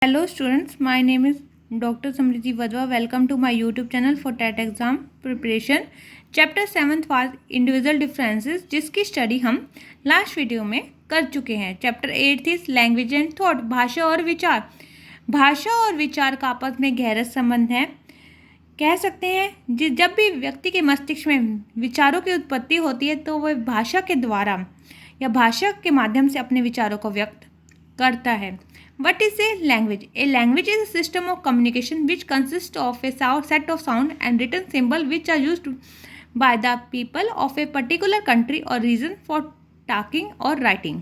Hello students, my name is Dr. Samriti Vadwa. Welcome to my YouTube channel for TET exam preparation. Chapter 7th was individual differences, जिसकी study हम last video में कर चुके हैं. Chapter 8 is language and thought, भाषा और विचार. भाषा और विचार का आपस में गहरा संबंध है. कह सकते हैं जब भी व्यक्ति के मस्तिष्क में विचारों की उत्पत्ति होती है तो वह भाषा के द्वारा या भाषा के माध्यम से अपने विचारों को व्यक्त करता है. What is a language? A language is a system of communication which consists of a set of sound and written symbol which are used by the people of a particular country or region for talking or writing.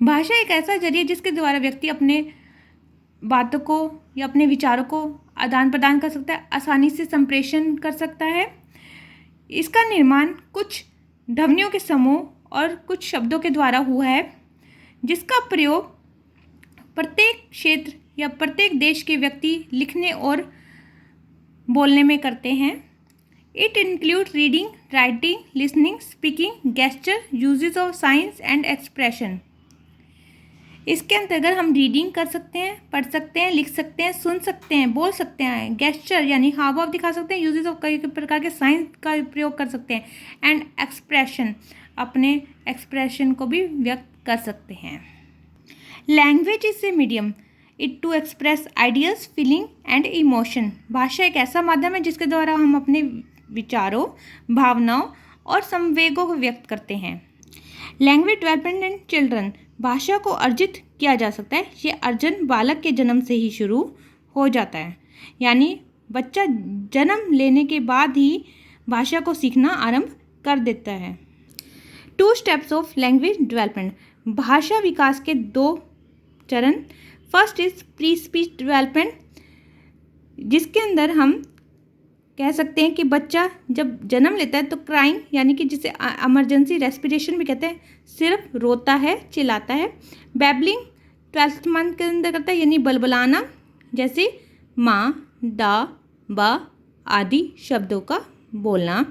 भाषा एक ऐसा जरिया जिसके द्वारा व्यक्ति अपने बातों को या अपने विचारों को आदान प्रदान कर सकता है, आसानी से संप्रेषण कर सकता है. इसका निर्माण कुछ ध्वनियों के समूह और कुछ शब्दों के द्वारा हुआ है, जिसका प्रयोग प्रत्येक क्षेत्र या प्रत्येक देश के व्यक्ति लिखने और बोलने में करते हैं. It include reading, writing, listening, speaking, gesture, uses of science and expression. इसके अंतर्गत हम रीडिंग कर सकते हैं, पढ़ सकते हैं, लिख सकते हैं, सुन सकते हैं, बोल सकते हैं. गेस्चर यानी हाव भाव दिखा सकते हैं. यूजेस ऑफ कई प्रकार के साइंस का प्रयोग कर सकते हैं. एंड एक्सप्रेशन, अपने एक्सप्रेशन को भी व्यक्त कर सकते हैं. Language is a medium it to express ideas, feeling and emotion. भाषा एक ऐसा माध्यम है जिसके द्वारा हम अपने विचारों, भावनाओं और संवेगों को व्यक्त करते हैं. लैंग्वेज डेवलपमेंट इन चिल्ड्रन, भाषा को अर्जित किया जा सकता है. ये अर्जन बालक के जन्म से ही शुरू हो जाता है, यानी बच्चा जन्म लेने के बाद ही भाषा को सीखना आरंभ कर देता है. 2 स्टेप्स ऑफ लैंग्वेज डेवलपमेंट, भाषा विकास के 2 चरण. First is pre speech development, जिसके अंदर हम कह सकते हैं कि बच्चा जब जन्म लेता है तो क्राइंग यानी कि जिसे इमरजेंसी रेस्पिरेशन भी कहते हैं, सिर्फ रोता है, चिल्लाता है. बैबलिंग 12th मंथ के अंदर करता है, यानी बलबलाना, जैसे माँ, दा, बा आदि शब्दों का बोलना.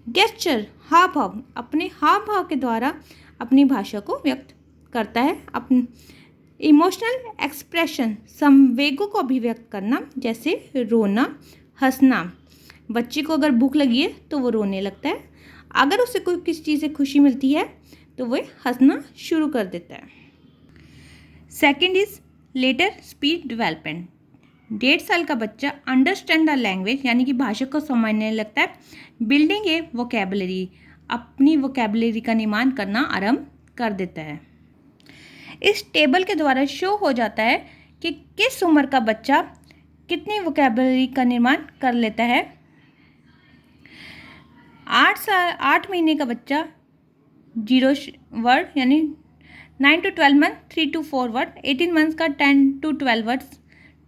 गेस्चर, हाव भाव, अपने हाव भाव के द्वारा अपनी भाषा को व्यक्त करता है. अपने इमोशनल एक्सप्रेशन, संवेगों को अभिव्यक्त करना, जैसे रोना, हंसना. बच्चे को अगर भूख लगी है तो वो रोने लगता है. अगर उसे कोई किसी चीज़ से खुशी मिलती है तो वह हंसना शुरू कर देता है. Second is later speech development. 1.5 साल का बच्चा अंडरस्टैंड द लैंग्वेज यानी कि भाषा को समझने लगता है. बिल्डिंग ए वोकेबलरी, अपनी वोकेबलरी का निर्माण करना आरंभ कर देता है. इस टेबल के द्वारा शो हो जाता है कि किस उम्र का बच्चा कितनी का निर्माण कर लेता है. 8 महीने का बच्चा 0 वर्ड यानी 9 to 12 month 3 to 4 word. 18 months का 10 to 12 वर्ड्स.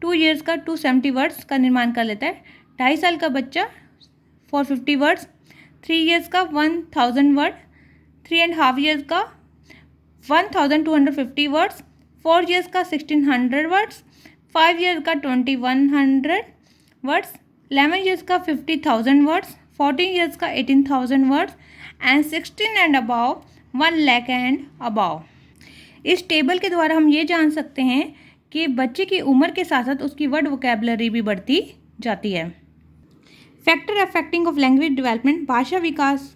2 years का 270 वर्ड्स का निर्माण कर लेता है. 2.5 साल का बच्चा 450 वर्ड्स. 3 years का 1000 वर्ड. 3.5 years का 1250 वर्ड्स. 4 years का 1600 वर्ड्स. 5 years का 2100 वर्ड्स. 11 years का 50,000 वर्ड्स. 14 years का 18,000 words. And 16 and above 1 lakh and above. इस टेबल के द्वारा हम ये जान सकते हैं कि बच्चे की उम्र के साथ साथ उसकी वर्ड वोकेबलरी भी बढ़ती जाती है. Factor affecting of language development, भाषा विकास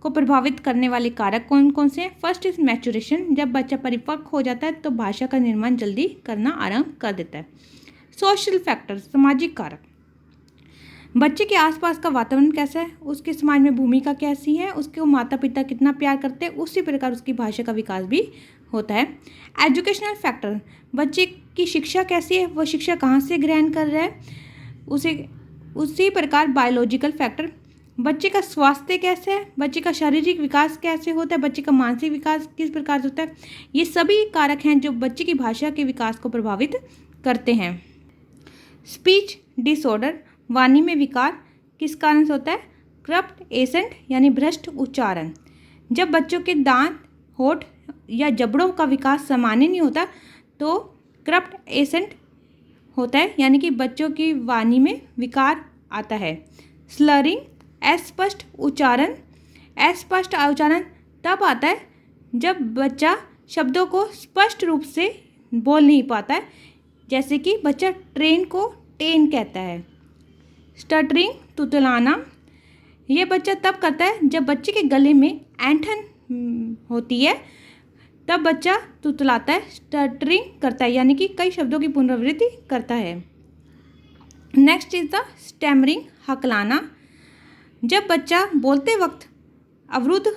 को प्रभावित करने वाले कारक कौन कौन से हैं. फर्स्ट इज मैच्योरेशन, जब बच्चा परिपक्व हो जाता है तो भाषा का निर्माण जल्दी करना आरंभ कर देता है. सोशल फैक्टर, सामाजिक कारक, बच्चे के आसपास का वातावरण कैसा है, उसके समाज में भूमिका कैसी है, उसके माता पिता कितना प्यार करते हैं, उसी प्रकार उसकी भाषा का विकास भी होता है. एजुकेशनल फैक्टर, बच्चे की शिक्षा कैसी है, वह शिक्षा कहाँ से ग्रहण कर रहा है, उसी प्रकार. बायोलॉजिकल फैक्टर, बच्चे का स्वास्थ्य कैसे है, बच्चे का शारीरिक विकास कैसे होता है, बच्चे का मानसिक विकास किस प्रकार से होता है. ये सभी कारक हैं जो बच्चे की भाषा के विकास को प्रभावित करते हैं. स्पीच डिसऑर्डर, वाणी में विकार किस कारण से होता है. करप्ट एसेंट यानी भ्रष्ट उच्चारण, जब बच्चों के दांत, होठ या जबड़ों का विकास सामान्य नहीं होता तो करप्ट एसेंट होता है, यानी कि बच्चों की वाणी में विकार आता है. स्लरिंग, अस्पष्ट उच्चारण, अस्पष्ट उच्चारण तब आता है जब बच्चा शब्दों को स्पष्ट रूप से बोल नहीं पाता है, जैसे कि बच्चा ट्रेन को टेन कहता है। स्टटरिंग, तुतलाना, ये बच्चा तब करता है जब बच्चे के गले में ऐंठन होती है, तब बच्चा तुतलाता है, स्टटरिंग करता है, यानी कि कई शब्दों की पुनरावृत्ति करता है। नेक्स्ट इज द स्टैमरिंग, हकलाना, जब बच्चा बोलते वक्त अवरुद्ध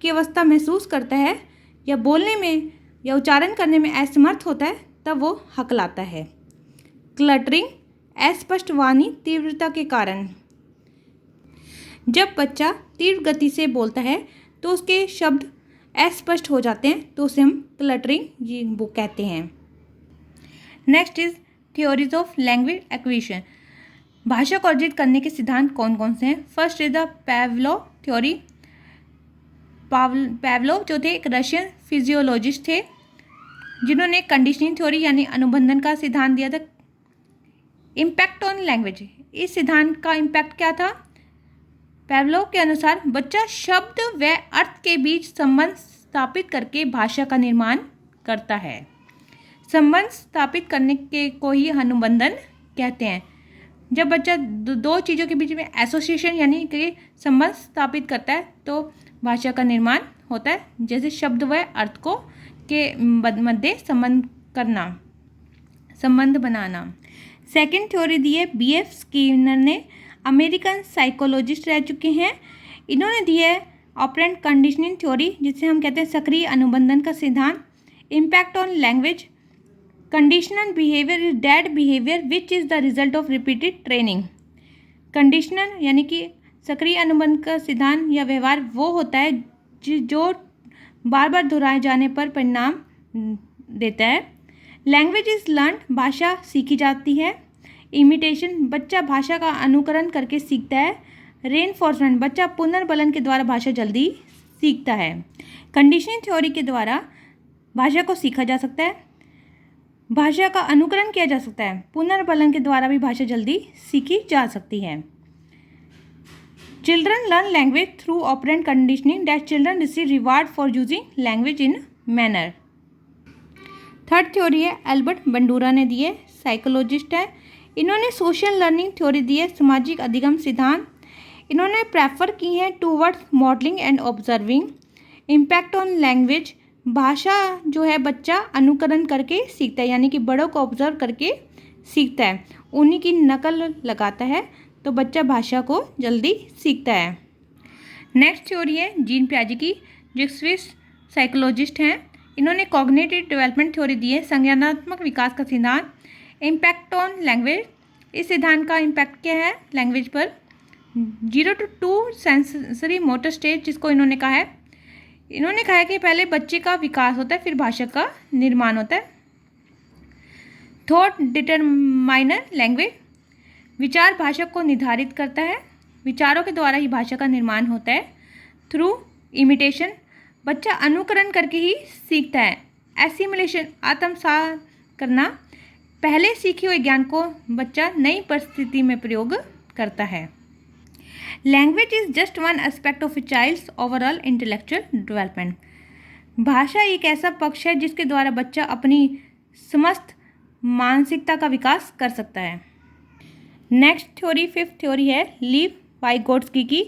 की अवस्था महसूस करता है या बोलने में या उच्चारण करने में असमर्थ होता है, तब वो हकलाता है। क्लटरिंग, अस्पष्ट वाणी तीव्रता के कारण, जब बच्चा तीव्र गति से बोलता है तो उसके शब्द अस्पष्ट हो जाते हैं, तो उसे हम क्लटरिंग वो कहते हैं। Next is theories of language acquisition, भाषा को अर्जित करने के सिद्धांत कौन कौन से हैं। First is the Pavlov theory. Pavlov जो थे एक रशियन फिजियोलॉजिस्ट थे, जिन्होंने कंडीशनिंग थ्योरी यानी अनुबंधन का सिद्धांत दिया था। इम्पैक्ट ऑन लैंग्वेज, इस सिद्धांत का इम्पैक्ट क्या था। पावलोव के अनुसार बच्चा शब्द व अर्थ के बीच संबंध स्थापित करके भाषा का निर्माण करता है। संबंध स्थापित करने के को ही अनुबंधन कहते हैं। जब बच्चा दो चीज़ों के बीच में एसोसिएशन यानी कि संबंध स्थापित करता है तो भाषा का निर्माण होता है, जैसे शब्द व अर्थ को के मध्य संबंध बनाना। सेकंड थ्योरी दी है B.F. स्किनर ने, अमेरिकन साइकोलॉजिस्ट रह चुके हैं। इन्होंने दी है ऑपरेंट कंडीशनिंग थ्योरी, जिसे हम कहते हैं सक्रिय अनुबंधन का सिद्धांत। Impact on language, conditional behaviour is that behaviour which is the result of repeated training. Conditional यानी कि सक्रिय अनुबंध का सिद्धांत या व्यवहार वो होता है जो बार बार दोहराए जाने पर परिणाम देता है। लैंग्वेज इज लर्न, भाषा सीखी जाती है। इमिटेशन, बच्चा भाषा का अनुकरण करके सीखता है। रेनफोर्समेंट, बच्चा पुनर्बलन के द्वारा भाषा जल्दी सीखता है। कंडीशनिंग थ्योरी के द्वारा भाषा को सीखा जा सकता है, भाषा का अनुकरण किया जा सकता है, पुनर्बलन के द्वारा भी भाषा जल्दी सीखी जा सकती है। Children learn language through operant conditioning that children receive reward for using language in manner. Third theory है एल्बर्ट बंडूरा ने दी है, साइकोलॉजिस्ट है। इन्होंने सोशल लर्निंग थ्योरी दी है, सामाजिक अधिगम सिद्धांत। इन्होंने प्रेफर की है towards modelling and observing. Impact on language, भाषा जो है बच्चा अनुकरण करके सीखता है, यानी कि बड़ों को ऑब्जर्व करके सीखता है, उन्हीं की नकल लगाता है, तो बच्चा भाषा को जल्दी सीखता है। नेक्स्ट थ्योरी है जीन पियाजे की, जो एक स्विस साइकोलॉजिस्ट हैं। इन्होंने कॉग्निटिव डेवलपमेंट थ्योरी दी है, संज्ञानात्मक विकास का सिद्धांत। इम्पैक्ट ऑन लैंग्वेज, इस सिद्धांत का इम्पैक्ट क्या है लैंग्वेज पर। 0 to 2 सेंसरी मोटर स्टेज, जिसको इन्होंने कहा है कि पहले बच्चे का विकास होता है, फिर भाषा का निर्माण होता है। थॉट डिटरमाइनर लैंग्वेज, विचार भाषा को निर्धारित करता है, विचारों के द्वारा ही भाषा का निर्माण होता है। थ्रू इमिटेशन, बच्चा अनुकरण करके ही सीखता है। एसिमिलेशन, आत्मसात करना, पहले सीखे हुए ज्ञान को बच्चा नई परिस्थिति में प्रयोग करता है। Language is just one aspect of a child's overall intellectual development, भाषा एक ऐसा पक्ष है जिसके द्वारा बच्चा अपनी समस्त मानसिकता का विकास कर सकता है। नेक्स्ट थ्योरी, फिफ्थ थ्योरी है लीव वाइगोट्स्की की,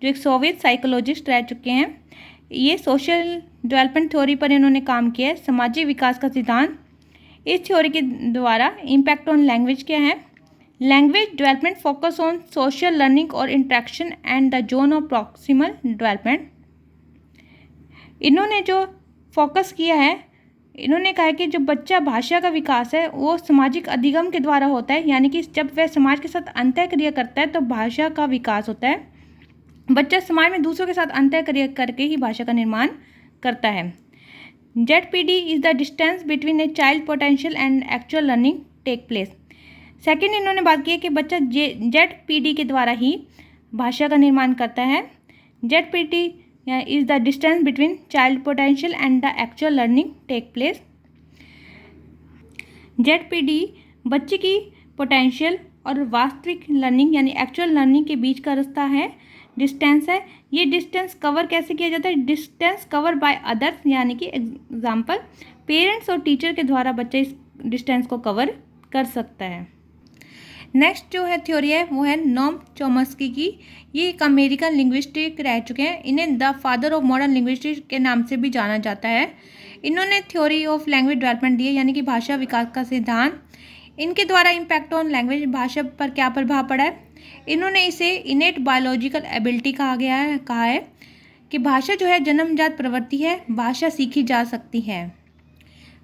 जो एक सोवियत साइकोलॉजिस्ट रह चुके हैं। ये सोशल डेवलपमेंट थ्योरी पर इन्होंने काम किया है, सामाजिक विकास का सिद्धांत। इस थ्योरी के द्वारा इम्पैक्ट ऑन लैंग्वेज क्या है। Language development focus on social learning और interaction and the zone of proximal development. इन्होंने जो फोकस किया है, इन्होंने कहा कि जो बच्चा भाषा का विकास है वो सामाजिक अधिगम के द्वारा होता है, यानी कि जब वह समाज के साथ अंतःक्रिया करता है तो भाषा का विकास होता है। बच्चा समाज में दूसरों के साथ अंतःक्रिया करके ही भाषा का निर्माण करता है। ZPD is the distance between a child potential and actual learning take place. Second इन्होंने बात की है कि बच्चा ZPD के द्वारा ही भाषा का निर्माण करता है। ZPD is the distance between child potential and the actual learning take place. ZPD बच्चे की पोटेंशियल और वास्तविक लर्निंग यानी एक्चुअल लर्निंग के बीच का रास्ता है, डिस्टेंस है। ये डिस्टेंस कवर कैसे किया जाता है। डिस्टेंस कवर बाय अदर्स, यानी कि एग्जाम्पल पेरेंट्स और टीचर के द्वारा बच्चे इस डिस्टेंस को कवर कर सकता है। नेक्स्ट जो है थ्योरी है वो है नॉम चॉम्स्की की। ये एक अमेरिकन लिंग्विस्टिक रह चुके हैं। इन्हें the father of modern linguistics के नाम से भी जाना जाता है। इन्होंने थ्योरी ऑफ लैंग्वेज डेवलपमेंट दी है, यानी कि भाषा विकास का सिद्धांत। इनके द्वारा इम्पैक्ट ऑन लैंग्वेज, भाषा पर क्या प्रभाव पड़ा है। इन्होंने इसे इनेट बायोलॉजिकल एबिलिटी कहा है कि भाषा जो है जन्मजात प्रवृत्ति है, भाषा सीखी जा सकती है।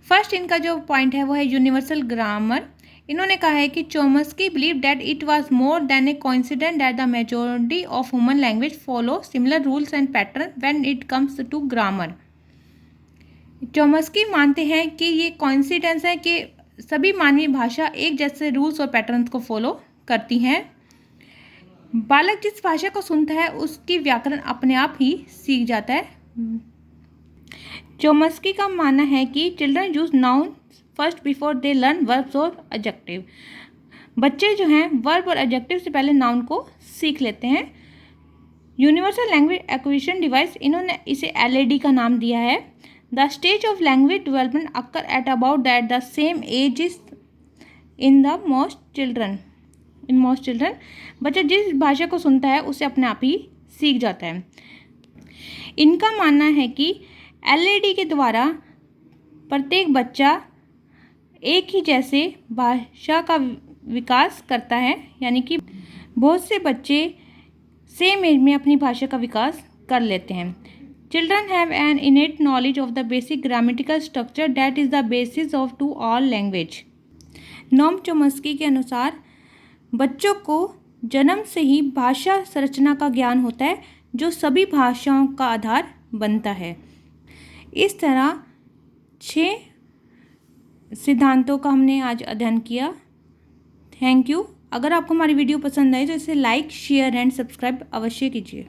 फर्स्ट इनका जो पॉइंट है वो है यूनिवर्सल ग्रामर। इन्होंने कहा है कि Chomsky believe that it was more than a coincidence that the majority of human language follow similar rules and pattern when it comes to grammar. Chomsky मानते हैं कि ये कोइंसिडेंस है कि सभी मानवीय भाषा एक जैसे रूल्स और पैटर्न्स को फॉलो करती हैं। बालक जिस भाषा को सुनता है उसकी व्याकरण अपने आप ही सीख जाता है। चॉम्स्की का मानना है कि children use noun first before they learn verbs और एडजेक्टिव। बच्चे जो हैं वर्ब और एडजेक्टिव से पहले नाउन को सीख लेते हैं। यूनिवर्सल लैंग्वेज एक्विजिशन डिवाइस, इन्होंने इसे LAD का नाम दिया है। The stage of language development occur at about that the same age is in most children. बच्चा जिस भाषा को सुनता है उसे अपने आप ही सीख जाता है। इनका मानना है कि LAD के द्वारा प्रत्येक बच्चा एक ही जैसे भाषा का विकास करता है, यानी कि बहुत से बच्चे सेम एज में अपनी भाषा का विकास कर लेते हैं। Children have an innate knowledge of the basic grammatical structure that is the basis of to all language. Noam Chomsky के अनुसार बच्चों को जन्म से ही भाषा संरचना का ज्ञान होता है जो सभी भाषाओं का आधार बनता है। इस तरह 6 सिद्धांतों का हमने आज अध्ययन किया। Thank you. अगर आपको हमारी वीडियो पसंद आई तो इसे लाइक, शेयर एंड सब्सक्राइब अवश्य कीजिए।